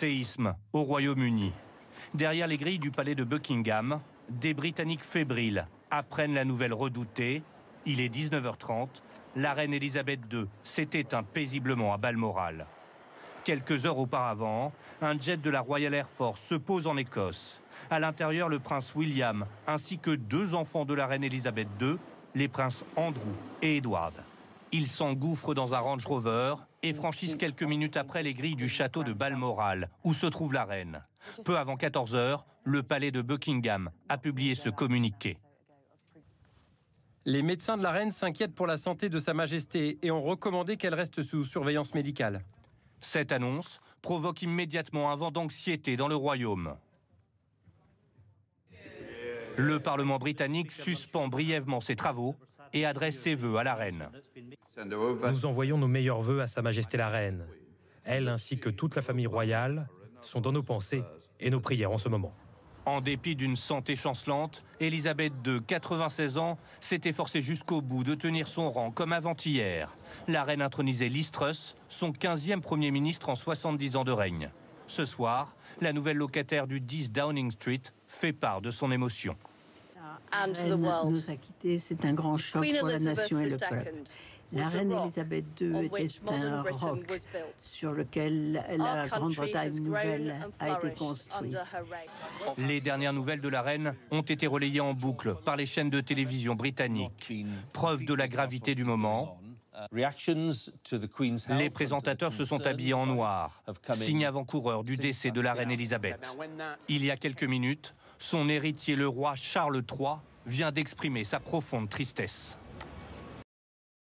séisme au Royaume-Uni. Derrière les grilles du palais de Buckingham, des Britanniques fébriles apprennent la nouvelle redoutée. Il est 19h30. La reine Elisabeth II s'est éteinte paisiblement à Balmoral. Quelques heures auparavant, un jet de la Royal Air Force se pose en Écosse. À l'intérieur, le prince William ainsi que 2 enfants de la reine Elisabeth II, les princes Andrew et Edward. Ils s'engouffrent dans un Range Rover et franchissent quelques minutes après les grilles du château de Balmoral, où se trouve la reine. Peu avant 14 h, le palais de Buckingham a publié ce communiqué. Les médecins de la reine s'inquiètent pour la santé de Sa Majesté et ont recommandé qu'elle reste sous surveillance médicale. Cette annonce provoque immédiatement un vent d'anxiété dans le royaume. Le Parlement britannique suspend brièvement ses travaux et adresse ses vœux à la reine. Nous envoyons nos meilleurs vœux à Sa Majesté la Reine. Elle ainsi que toute la famille royale sont dans nos pensées et nos prières en ce moment. En dépit d'une santé chancelante, Elisabeth II, 96 ans, s'est efforcée jusqu'au bout de tenir son rang comme avant-hier. La reine intronisait Liz Truss, son 15e Premier ministre en 70 ans de règne. Ce soir, la nouvelle locataire du 10 Downing Street fait part de son émotion. La reine nous a quittés, c'est un grand choc pour la nation et le peuple. La reine Elisabeth II était un roc sur lequel la Grande-Bretagne nouvelle a été construite. Les dernières nouvelles de la reine ont été relayées en boucle par les chaînes de télévision britanniques. Preuve de la gravité du moment. Les présentateurs se sont habillés en noir, signe avant-coureur du décès de la reine Elisabeth. Il y a quelques minutes, son héritier, le roi Charles III, vient d'exprimer sa profonde tristesse.